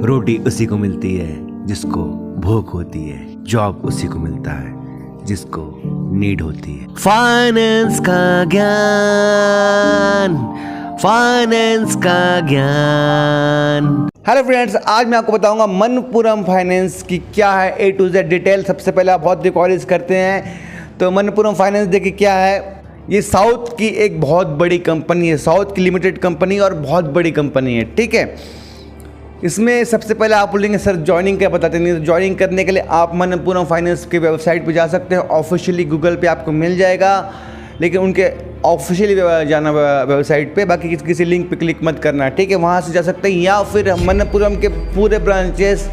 रोटी उसी को मिलती है जिसको भूख होती है, जॉब उसी को मिलता है जिसको नीड होती है। फाइनेंस का ज्ञान, फाइनेंस का ज्ञान। हेलो फ्रेंड्स, आज मैं आपको बताऊंगा मनप्पुरम फाइनेंस की क्या है A to Z डिटेल। सबसे पहले आप बहुत रिक्वायरीज करते हैं, तो मनप्पुरम फाइनेंस देखिए क्या है। ये साउथ की एक बहुत बड़ी कंपनी है, साउथ की लिमिटेड कंपनी और बहुत बड़ी कंपनी है, ठीक है। इसमें सबसे पहले आप बोलेंगे सर ज्वाइनिंग क्या बताते नहीं, तो ज्वाइनिंग करने के लिए आप मनप्पुरम फाइनेंस के वेबसाइट पे जा सकते हैं। ऑफिशियली गूगल पे आपको मिल जाएगा, लेकिन उनके ऑफिशियली जाना वेबसाइट पे, बाकी किसी लिंक पे क्लिक मत करना, ठीक है। वहाँ से जा सकते हैं, या फिर मनप्पुरम के पूरे ब्रांचेस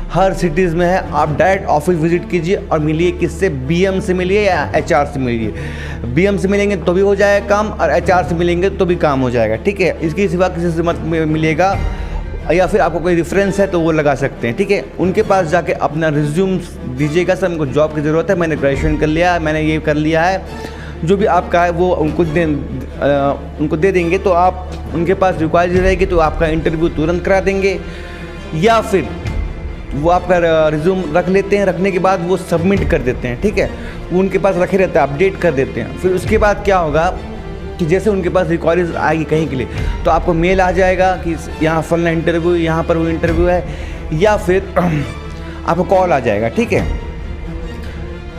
हर सिटीज़ में है। आप डायरेक्ट ऑफिस विजिट कीजिए और मिलिए, किससे, BM से मिलिए या HR से मिलिए। BM से मिलेंगे तो भी हो जाएगा काम, और HR से मिलेंगे तो भी काम हो जाएगा, ठीक है। इसके सिवा किसी से मत मिलिएगा, या फिर आपको कोई रेफरेंस है तो वो लगा सकते हैं, ठीक है। उनके पास जाके अपना रिज्यूम दीजिएगा, सर हमको जॉब की ज़रूरत है, मैंने ग्रेजुएशन कर लिया है, मैंने ये कर लिया है, जो भी आपका है वो उनको दे देंगे। तो आप उनके पास रिक्वायरी रहेगी तो आपका इंटरव्यू तुरंत करा देंगे, या फिर वो आपका रिज्यूम रख लेते हैं। रखने के बाद वो सबमिट कर देते हैं, ठीक है। वो उनके पास रखे रहते हैं, अपडेट कर देते हैं। फिर उसके बाद क्या होगा कि जैसे उनके पास रिक्वायरीज आएगी कहीं के लिए, तो आपको मेल आ जाएगा कि यहाँ फलना इंटरव्यू, यहाँ पर वो इंटरव्यू है, या फिर आपको कॉल आ जाएगा, ठीक है।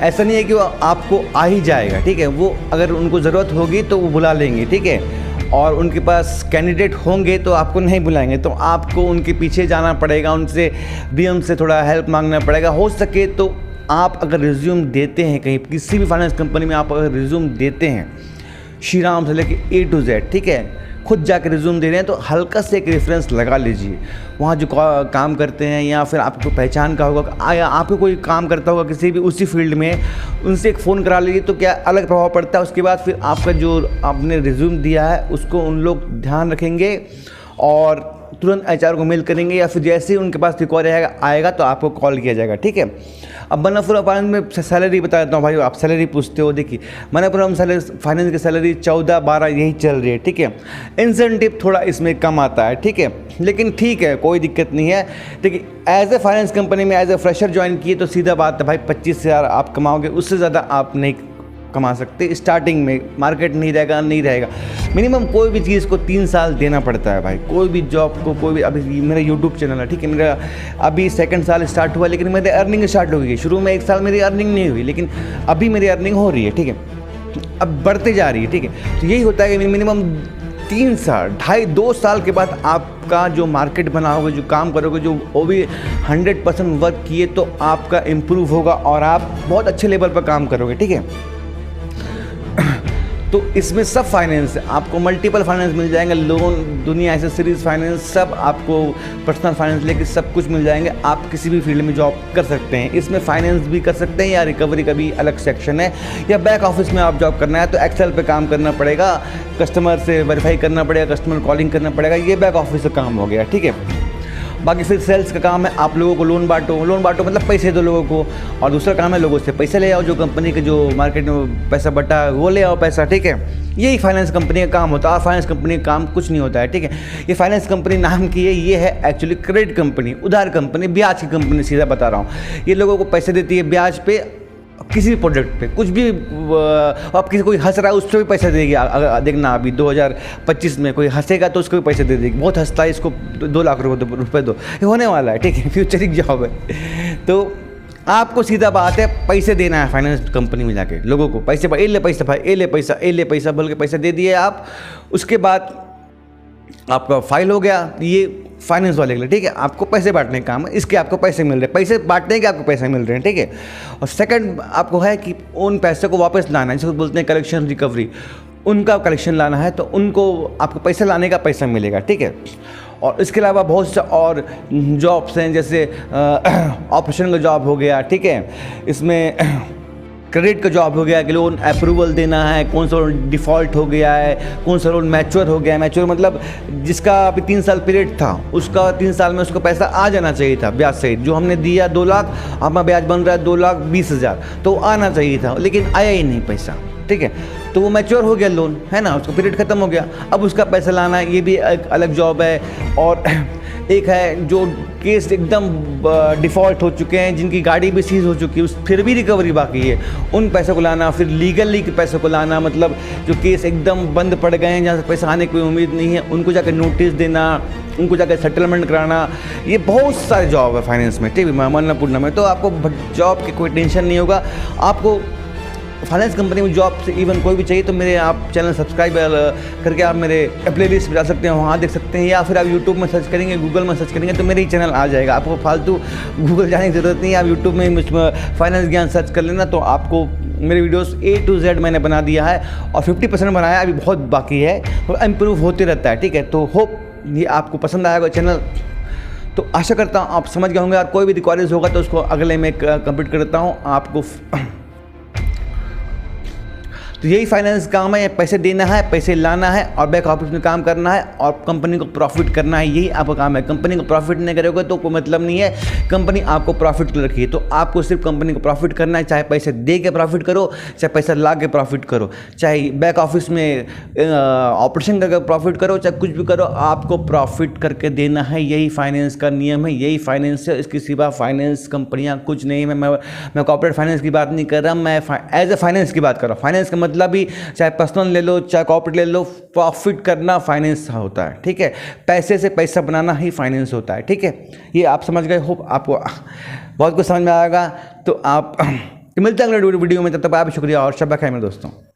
ऐसा नहीं है कि वो आपको आ ही जाएगा, ठीक है। वो अगर उनको ज़रूरत होगी तो वो बुला लेंगे, ठीक है। और उनके पास कैंडिडेट होंगे तो आपको नहीं बुलाएंगे, तो आपको उनके पीछे जाना पड़ेगा, उनसे BM से थोड़ा हेल्प मांगना पड़ेगा। हो सके तो आप अगर रिज्यूम देते हैं कहीं, किसी भी फाइनेंस कंपनी में आप अगर रिज्यूम देते हैं, श्री राम से लेके A to Z, ठीक है, खुद जाकर रिज्यूम दे रहे हैं तो हल्का से एक रेफरेंस लगा लीजिए। वहाँ जो काम करते हैं, या फिर आपको पहचान का होगा, या आपको कोई काम करता होगा किसी भी उसी फील्ड में, उनसे एक फ़ोन करा लीजिए, तो क्या अलग प्रभाव पड़ता है। उसके बाद फिर आपका जो आपने रिज्यूम दिया है उसको उन लोग ध्यान रखेंगे और तुरंत HR को मेल करेंगे, या फिर जैसे ही उनके पास रिक्वायरी आएगा तो आपको कॉल किया जाएगा, ठीक है। अब मनप्पुरम फाइनेंस में सैलरी बता देता हूँ भाई, आप सैलरी पूछते हो। देखिए मनप्पुरम फाइनेंस की सैलरी 14-12 यही चल रही है, ठीक है। इंसेंटिव थोड़ा इसमें कम आता है, ठीक है, लेकिन ठीक है, कोई दिक्कत नहीं है। देखिए एज ए फाइनेंस कंपनी में एज ए फ्रेशर ज्वाइन किए तो सीधा बात है भाई, 25,000 आप कमाओगे, उससे ज़्यादा आप नहीं कमा सकते। स्टार्टिंग में मार्केट नहीं रहेगा। मिनिमम कोई भी चीज़ को 3 साल देना पड़ता है भाई, कोई भी जॉब को, कोई भी। अभी मेरा यूट्यूब चैनल है, ठीक है, मेरा अभी 2nd साल स्टार्ट हुआ, लेकिन मेरी अर्निंग स्टार्ट हो गई। शुरू में 1 साल मेरी अर्निंग नहीं हुई, लेकिन अभी मेरी अर्निंग हो रही है, ठीक है, अब बढ़ते जा रही है, ठीक है। तो यही होता है कि मिनिमम 3 साल, 2.5 साल के बाद आपका जो मार्केट बना होगा, जो काम करोगे, जो वो भी 100% वर्क किए, तो आपका इम्प्रूव होगा और आप बहुत अच्छे लेवल पर काम करोगे, ठीक है। तो इसमें सब फाइनेंस है, आपको मल्टीपल फाइनेंस मिल जाएंगे, लोन, दुनिया एसेसरीज फाइनेंस, सब आपको पर्सनल फाइनेंस लेके सब कुछ मिल जाएंगे। आप किसी भी फील्ड में जॉब कर सकते हैं। इसमें फाइनेंस भी कर सकते हैं, या रिकवरी का भी अलग सेक्शन है, या बैक ऑफिस में आप जॉब करना है तो एक्सेल पे काम करना पड़ेगा, कस्टमर से वेरीफाई करना पड़ेगा, कस्टमर कॉलिंग करना पड़ेगा, ये बैक ऑफिस का काम हो गया, ठीक है। बाकी फिर सेल्स का काम है, आप लोगों को लोन बांटो मतलब पैसे दो लोगों को, और दूसरा काम है लोगों से पैसे ले आओ, जो कंपनी के जो मार्केट में पैसा बटा है वो ले आओ पैसा, ठीक है। यही फाइनेंस कंपनी का काम होता है, और फाइनेंस कंपनी का काम कुछ नहीं होता है, ठीक है। ये फाइनेंस कंपनी नाम की है, ये है एक्चुअली क्रेडिट कंपनी, उधार कंपनी, ब्याज की कंपनी, सीधा बता रहा हूँ। ये लोगों को पैसे देती है ब्याज पे, किसी भी प्रोडक्ट पे, कुछ भी। अब किसी कोई हंस रहा है उस पर भी पैसा देगी। अगर देखना अभी 2025 में कोई हंसेगा तो उसको भी पैसे दे देगी। बहुत हंसता है, इसको 2 लाख रुपए दो, ये होने वाला है, ठीक है, फ्यूचरिक जॉब है। तो आपको सीधा बात है, पैसे देना है फाइनेंस कंपनी में जाके लोगों को, पैसे भाई, ए ले पैसा भाई, ए ले पैसा बोल के पैसे दे दिए आप। उसके बाद आपका फाइल हो गया, ये फाइनेंस वाले के लिए, ठीक है। आपको पैसे बांटने का काम है, इसके आपको पैसे मिल रहे हैं, पैसे बांटने के आपको पैसे मिल रहे हैं, ठीक है। और सेकंड आपको है कि उन पैसे को वापस लाना है, जिसको बोलते हैं कलेक्शन रिकवरी, उनका कलेक्शन लाना है, तो उनको आपको पैसे लाने का पैसा मिलेगा, ठीक है। और इसके अलावा बहुत से और जॉब्स हैं, जैसे ऑपरेशन का जॉब हो गया, ठीक है। इसमें क्रेडिट का जॉब हो गया कि लोन अप्रूवल देना है, कौन सा लोन डिफ़ॉल्ट हो गया है, कौन सा लोन मैच्योर हो गया है। मैच्योर मतलब जिसका अभी 3 साल पीरियड था, उसका 3 साल में उसको पैसा आ जाना चाहिए था ब्याज सहित। जो हमने दिया 2 लाख, हमारा ब्याज बन रहा है 2,20,000, तो आना चाहिए था, लेकिन आया ही नहीं पैसा, ठीक है। तो वो मैच्योर हो गया लोन, है ना, उसका पीरियड ख़त्म हो गया, अब उसका पैसा लाना, ये भी एक अलग जॉब है। और एक है जो केस एकदम डिफ़ॉल्ट हो चुके हैं, जिनकी गाड़ी भी सीज हो चुकी है, फिर भी रिकवरी बाकी है, उन पैसों को लाना, फिर लीगली के पैसों को लाना, मतलब जो केस एकदम बंद पड़ गए हैं, जहाँ से पैसा आने की कोई उम्मीद नहीं है, उनको जाकर नोटिस देना, उनको जाकर सेटलमेंट कराना, ये बहुत सारे जॉब है फाइनेंस में, ठीक है, अन्नपूर्णा में। तो आपको जॉब की कोई टेंशन नहीं होगा। आपको फाइनेंस कंपनी में जॉब से इवन कोई भी चाहिए तो मेरे आप चैनल सब्सक्राइब करके आप मेरे प्लेलिस्ट में जा सकते हैं, वहाँ देख सकते हैं, या फिर आप यूट्यूब में सर्च करेंगे, गूगल में सर्च करेंगे तो मेरे ही चैनल आ जाएगा। आपको फालतू गूगल जाने की ज़रूरत नहीं है, आप यूट्यूब में फाइनेंस ज्ञान सर्च कर लेना, तो आपको मेरे वीडियोस A to Z मैंने बना दिया है और 50% बनाया है, अभी बहुत बाकी है, इम्प्रूव होते रहता है, ठीक है। तो होप ये आपको पसंद आएगा चैनल। तो आशा करता हूँ आप समझ गए होंगे, और कोई भी रिक्वायरीज होगा तो उसको अगले में कंप्लीट करता हूँ आपको। तो यही फाइनेंस काम है, पैसे देना है, पैसे लाना है और बैक ऑफिस में काम करना है और कंपनी को प्रॉफिट करना है, यही आपका काम है। कंपनी को प्रॉफिट नहीं करोगे तो कोई मतलब नहीं है, कंपनी आपको प्रॉफिट कर रखी है, तो आपको सिर्फ कंपनी को प्रॉफिट करना है, चाहे पैसे दे के प्रॉफिट करो, चाहे पैसा ला के प्रॉफिट करो, चाहे बैक ऑफिस में ऑपरेशन करके प्रॉफिट करो, चाहे कुछ भी करो, आपको प्रॉफिट करके देना है, यही फाइनेंस का नियम है, यही फाइनेंस है। इसके सिवा फाइनेंस कंपनियाँ कुछ नहीं है। मैं कॉर्पोरेट फाइनेंस की बात नहीं कर रहा, मैं एज ए फाइनेंस की बात कर रहा हूँ। फाइनेंस का मतलब ही चाहे पर्सनल ले लो चाहे कॉर्पोरेट ले लो, प्रॉफिट करना फाइनेंस होता है, ठीक है। पैसे से पैसा बनाना ही फाइनेंस होता है, ठीक है। ये आप समझ गए, होप आपको बहुत कुछ समझ में आएगा। तो आप मिलते हैं अगले वीडियो में, तब तक आप शुक्रिया और शब्बा खैर मेरे दोस्तों।